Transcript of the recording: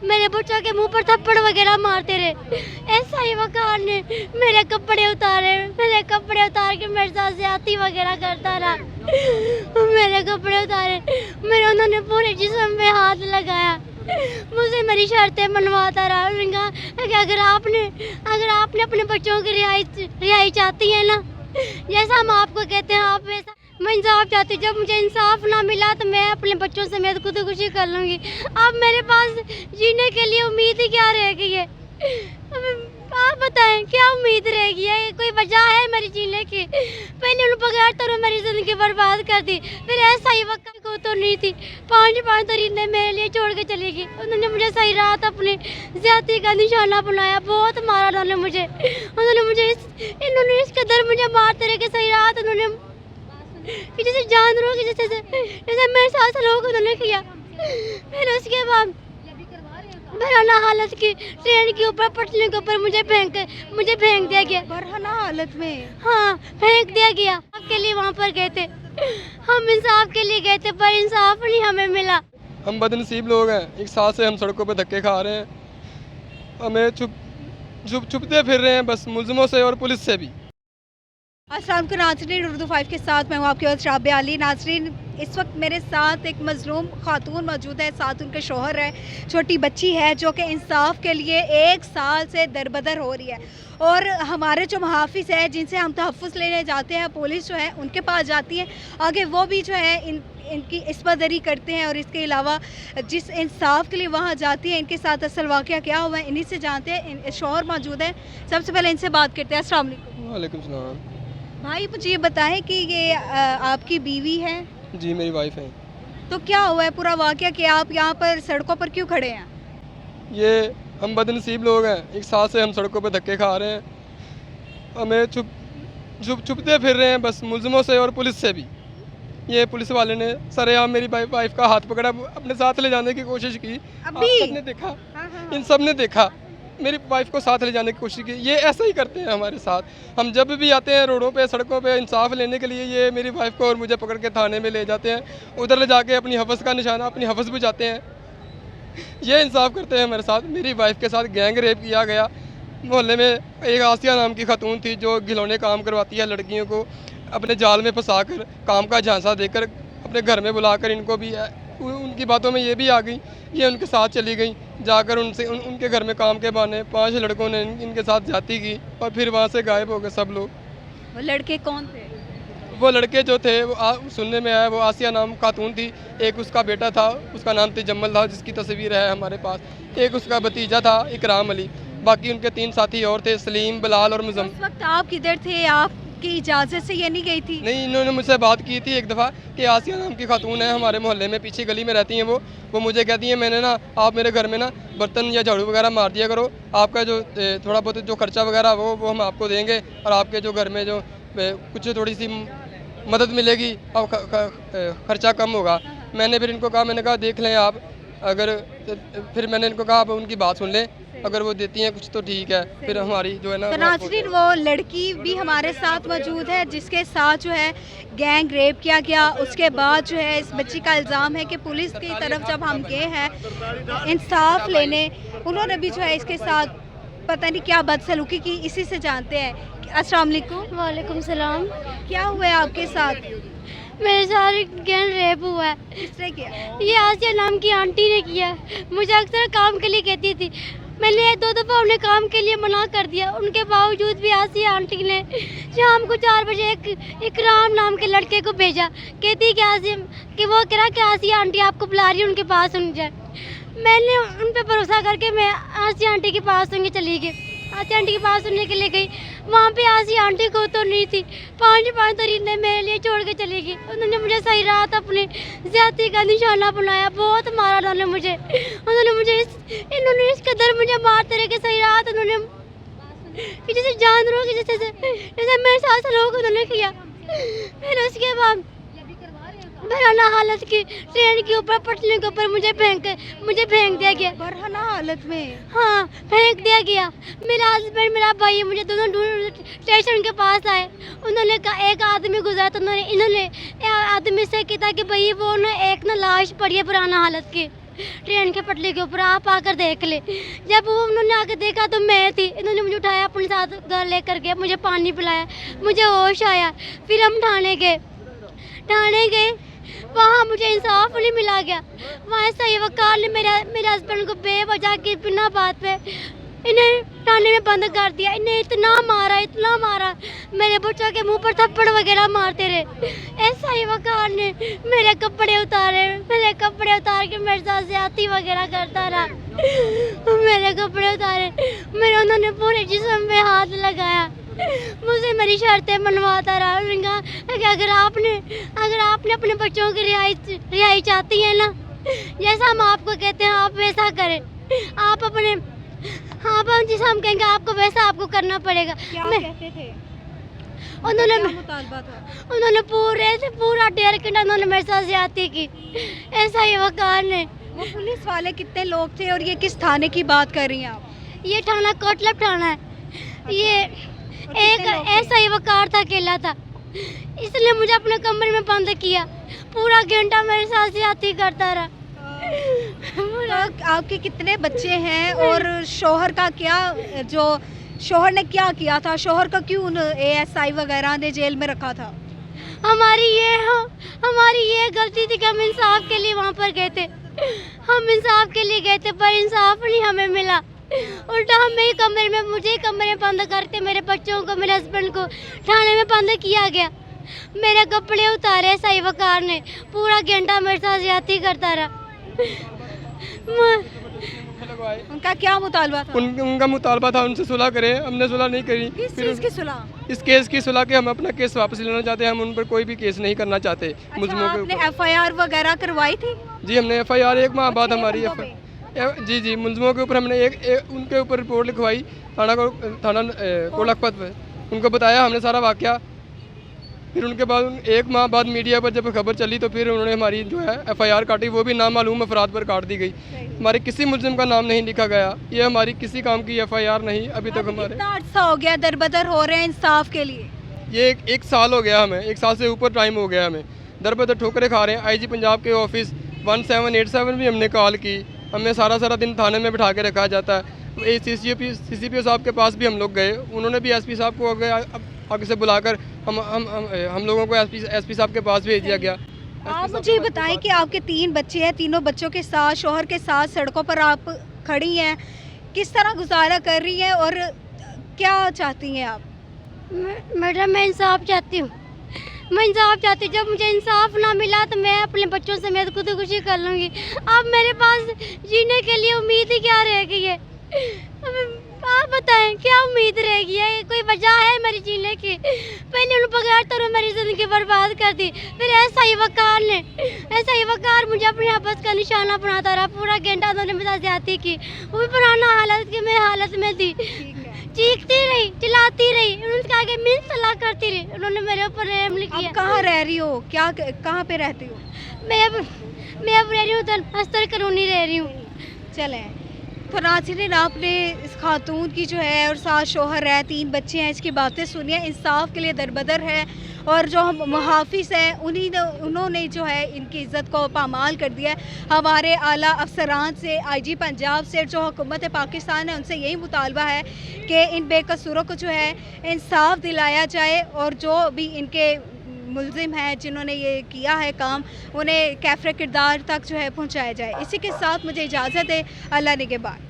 मेरे बच्चों के मुंह पर थप्पड़ वगैरह मारते रहे। ऐसा ही वकार ने मेरे कपड़े उतार के मेरे साथ ज्यादती वगैरह करता रहा। मेरे कपड़े उतारे, मेरे उन्होंने पूरे जिस्म पे हाथ लगाया, मुझे मेरी शर्तें मनवाता रहा। उन्होंने कहा कि अगर आपने अपने बच्चों की रिहाई चाहती है ना, जैसा हम आपको कहते हैं आप वैसा, मैं इंसाफ चाहती हूँ। जब मुझे इंसाफ ना मिला तो मैं अपने बच्चों समेत खुदकुशी कर लूँगी। अब मेरे पास जीने के लिए उम्मीद ही क्या रह गई है? आप बताएं क्या उम्मीद रहेगी? है कोई वजह है मेरी जीने की? पहले उन्होंने बगैर तो मेरी ज़िंदगी बर्बाद कर दी, फिर ऐसा ही वक्त को तो नहीं थी। पाँच तरीने मेरे लिए छोड़ के चली गई। उन्होंने मुझे सही रात अपनी ज्यादती का निशाना बनाया, बहुत मारा इन्होंने इस कदर मुझे मारते रहे कि सही रात उन्होंने कि जैसे जानवरों की जैसे मेरे साथ सलूक उन्होंने किया। फिर उसके बाद बरहना हालत की ट्रेन के ऊपर पटरी के ऊपर मुझे फेंक दिया गया। बरहना हालत में? हाँ, फेंक दिया गया। आपके लिए वहाँ पर गए थे, हम इंसाफ के लिए गए थे, पर इंसाफ नहीं हमें मिला। हम बदनसीब लोग हैं, एक साल से हम सड़कों पे धक्के खा रहे हैं। हमें छुपते फिर रहे हैं बस मुल्ज़िमों से और पुलिस से भी। अस्सलाम वालेकुम नाज़रीन, उर्दू 5 के साथ मैं हूँ आपके होस्ट राबिया अली। नाज़रीन, इस वक्त मेरे साथ एक मज़लूम खातून मौजूद है, साथ उनके शोहर है, छोटी बच्ची है जो कि इंसाफ के लिए 1 साल से दरबदर हो रही है। और हमारे जो मुहाफ़िज़ है जिनसे हम तहफ़्फ़ुज़ लेने जाते हैं, पुलिस जो है उनके पास जाती है, आगे वो भी जो है इनकी इस्मतदरी करते हैं। और इसके अलावा जिस इंसाफ के लिए वहाँ जाती है, इनके साथ असल वाक़या क्या हुआ है इन्हीं से जानते हैं। शोहर मौजूद है, सबसे पहले इनसे बात करते हैं। अस्सलाम वालेकुम। वालेकुम सलाम। भाई, मुझे ये बताएं कि ये आपकी बीवी है? जी, मेरी वाइफ है। तो क्या हुआ है पूरा वाक़या कि आप यहाँ पर सड़कों पर क्यों खड़े हैं? ये हम बदनसीब लोग हैं, एक साल से हम सड़कों पे धक्के खा रहे हैं। हमें छुपते फिर रहे हैं बस मुल्ज़िमों से और पुलिस से भी। ये पुलिस वाले ने सरेआम मेरी वाइफ का हाथ पकड़ा, अपने साथ ले जाने की कोशिश की। अभी? आप सबने देखा? हाँ। इन सब ने देखा, मेरी वाइफ को साथ ले जाने की कोशिश की। ये ऐसा ही करते हैं हमारे साथ। हम जब भी आते हैं रोडों पे, सड़कों पे इंसाफ लेने के लिए, ये मेरी वाइफ को और मुझे पकड़ के थाने में ले जाते हैं। उधर ले जाके अपनी हवस का निशाना, अपनी हवस बुझाते हैं। ये इंसाफ करते हैं हमारे साथ। मेरी वाइफ के साथ गैंग रेप किया गया। मोहल्ले में एक आसिया नाम की खातून थी जो घिलौने काम करवाती है लड़कियों को, अपने जाल में फंसा कर काम का झांसा देकर अपने घर में बुलाकर इनको भी उनकी बातों में ये भी आ गई। ये उनके साथ चली गई, जाकर उनके घर में काम के बहाने 5 लड़कों ने इनके साथ जाती की और फिर वहाँ से गायब हो गए सब लोग। वो लड़के कौन थे? वो लड़के जो थे वो सुनने में आया, वो आसिया नाम खातून थी, एक उसका बेटा था, उसका नाम तजम्मल था जिसकी तस्वीर है हमारे पास, एक उसका भतीजा था इकराम अली, बाकी उनके 3 साथी और थे, सलीम, बिलाल और मुज़म्मिल। उस वक्त आप किधर थे? आपकी इजाज़त से ये नहीं गई थी? नहीं, इन्होंने मुझसे बात की थी एक दफ़ा कि आसिया नाम की खातून है हमारे मोहल्ले में, पीछे गली में रहती हैं वो मुझे कहती हैं मैंने ना आप मेरे घर में ना बर्तन या झाड़ू वगैरह मार दिया करो, आपका जो थोड़ा बहुत जो खर्चा वगैरह वो हम आपको देंगे और आपके जो घर में जो कुछ थोड़ी सी मदद मिलेगी और खर्चा कम होगा। मैंने फिर इनको कहा, मैंने कहा देख लें आप, अगर फिर मैंने इनको कहा आप उनकी बात सुन लें, अगर वो देती हैं कुछ तो ठीक है, फिर हमारी जो है ना। तो नाज़रीन, वो लड़की भी हमारे साथ मौजूद है जिसके साथ जो है गैंग रेप किया गया। उसके बाद जो है इस बच्ची का इल्ज़ाम है कि पुलिस की तरफ जब हम गए हैं इंसाफ लेने, उन्होंने भी जो है इसके साथ पता नहीं क्या बदसलूकी की। इसी से जानते हैं। अस्सलाम वालेकुम। वालेकुम सलाम। क्या हुआ है आपके साथ? मेरे साथ गैंग रेप हुआ है। किसने किया? ये आसिया नाम की आंटी ने किया है। मुझे अक्सर काम के लिए कहती थी, मैंने 2 दफ़ा उन्हें काम के लिए मना कर दिया, उनके बावजूद भी आसिया आंटी ने शाम को 4 बजे एक इकराम नाम के लड़के को भेजा, कहती कि वो कह रहा कि आसिया आंटी आपको बुला रही है, उनके पास सुन जाए। मैंने उन पर भरोसा करके मैं आसिया आंटी के पास सुन के चली गई। आसिया आंटी के पास सुनने के लिए गई, वहाँ पे आसिया आंटी को तो नहीं थी। 5 तरीने मेरे लिए छोड़ के चली गई। उन्होंने मुझे सही रात अपनी ज्यादती का निशाना बनाया, बहुत मारा इन्होंने इस कदर मुझे मारते रहे कि सही रात उन्होंने कि जैसे जानवरों की जैसे मेरे साथ सलूक उन्होंने किया। फिर उसके बाद बरहना हालत की ट्रेन के ऊपर पटरी के ऊपर मुझे फेंक दिया गया। बरहना हालत में? हाँ, फेंक दिया गया। मेरा हस्बैंड, मेरा भाई, मुझे दोनों स्टेशन के पास आए। उन्होंने कहा एक आदमी गुजरा तो इन्होंने आदमी से कहा कि भाई वो ना एक ना लाश पड़ी है पुराना हालत की। ट्रेन के पटरी के ऊपर, आप आकर देख ले। जब वो उन्होंने आकर देखा तो मैं थी, इन्होंने मुझे उठाया अपने साथ घर लेकर गया, मुझे पानी पिलाया, मुझे होश आया। फिर हम थाने गए, वहाँ मुझे इंसाफ नहीं मिला गया। वहाँ सही वकार ने मेरे हस्बैंड को बेवजह की बिना बात पे इन्हें थाने में बंद कर दिया। इन्हें इतना मारा, मेरे बच्चों के मुंह पर थप्पड़ वगैरह मारते रहे। ऐसा ही वकार ने मेरे कपड़े उतार के मेरे साथ ज्यादती वगैरह करता रहा। मेरे कपड़े उतारे, मेरे उन्होंने पूरे जिस्म पे हाथ लगाया, मुझे मेरी शर्तें मनवाता रहा। उन्होंने कहा कि अगर आपने अपने बच्चों की रिहाई चाहती है ना, जैसा हम आपको कहते हैं आप वैसा करें। जिसे हम कहेंगे आपको वैसा आपको करना पड़ेगा। क्या कहते थे? उन्होंने पूरा डेढ़ घंटा उन्होंने मेरे साथ ज्यादती की। ऐसा ही वकार ने। वो पुलिस वाले कितने लोग थे और ये किस थाने की बात कर रही हैं आप? ये थाना कोटलब थाना है। ये एक ऐसा ही वकार था, अकेला था, इसलिए मुझे अपने कमरे में बंद किया। पूरा घंटा मेरे साथ ज्यादती करता रहा। तो आपके कितने बच्चे हैं और शोहर का क्या, जो शोहर ने क्या किया था? शोहर का क्यों ASI वगैरह ने जेल में रखा था? हमारी ये गलती थी कि हम इंसाफ के लिए वहाँ पर गए थे। हम इंसाफ के लिए गए थे पर इंसाफ नहीं हमें मिला। उल्टा मुझे ही कमरे में बंद करके मेरे बच्चों को, मेरे हस्बैंड को थाने में बंद किया गया। मेरे कपड़े उतारे सही वकार ने, पूरा घंटा मेरे साथ ज्यादती करता रहा। उनका क्या मुतालबा था? उनका मुतालबा था उनसे सुलह करें, हमने सुलह नहीं करी। किस चीज़ की सुलह? इस केस की सुलह के हम अपना केस वापस लेना चाहते हैं। हम उन पर कोई भी केस नहीं करना चाहते। अच्छा, मुजरिमों के आपने ऊपर FIR वगैरह करवाई थी? जी हमने FIR 1 माह बाद हमारी मुद्दों जी मुलजमों के ऊपर हमने उनके ऊपर रिपोर्ट लिखवाई थाना कोटलखपत पे। उनको बताया हमने सारा वाकया। फिर उनके बाद 1 माह बाद मीडिया पर जब खबर चली तो फिर उन्होंने हमारी जो है FIR काटी, वो भी नामालूम अफराद पर काट दी गई। हमारे किसी मुलजिम का नाम नहीं लिखा गया। ये हमारी किसी काम की FIR नहीं अभी तक हमारे। कितना अर्सा हो गया दरबदर हो रहे हैं इंसाफ के लिए? ये एक साल हो गया, हमें 1 साल से ऊपर टाइम हो गया। हमें दरबदर ठोकरें खा रहे हैं। IG पंजाब के ऑफिस 1787 भी हमने कॉल की। हमें सारा दिन थाने में बिठा के रखा जाता है। CCPO साहब के पास भी हम लोग गए, उन्होंने भी SP साहब को आगे से बुलाकर हम लोगों को SP साहब के पास भेज दिया गया। आप मुझे बताएं कि आपके 3 बच्चे हैं, तीनों बच्चों के साथ, शोहर के साथ सड़कों पर आप खड़ी हैं, किस तरह गुजारा कर रही हैं और क्या चाहती हैं आप? मैडम मैं इंसाफ चाहती हूँ। जब मुझे इंसाफ ना मिला तो मैं अपने बच्चों से मैं खुदकुशी कर लूँगी। अब मेरे पास जीने के लिए उम्मीद ही क्या रह गई है? आप बताएं क्या उम्मीद रहेगी? है कोई वजह है मेरी जीने की? पहले उन्होंने बगैर तो मेरी ज़िंदगी बर्बाद कर दी। फिर ऐसा ही वकार मुझे अपने हबस का निशाना बनाता रहा। पूरा घंटा उन्होंने मेरे साथ ज्यादती की, वो भी पुराना हालत में थी। चीखती रही, चिल्लाती रही, उन्होंने कहा कि मैं सलाह करती रही। उन्होंने मेरे ऊपर रहम किया। आप कहाँ रह रही हो? कहाँ पे रहती हो? मैं अब रह रही हूँ अस्तर कॉलोनी रह रही हूँ। चलें, तो नाज़रीन आपने इस खातून की जो है और साथ शोहर है, 3 बच्चे हैं, इसकी बातें सुनिए। इंसाफ के लिए दरबदर है और जो हम मुहाफिज हैं उन्होंने जो है इनकी इज़्ज़त को पामाल कर दिया है। हमारे आला अफसरान से, IG पंजाब से, जो हुकूमत पाकिस्तान है, उनसे यही मुतालबा है कि इन बेकसूरों को जो है इंसाफ दिलाया जाए और जो भी इनके मुल्ज़िम हैं जिन्होंने ये किया है काम, उन्हें कैफ़रे किरदार तक जो है पहुँचाया जाए। इसी के साथ मुझे इजाज़त है। अल्लाह निगहबान।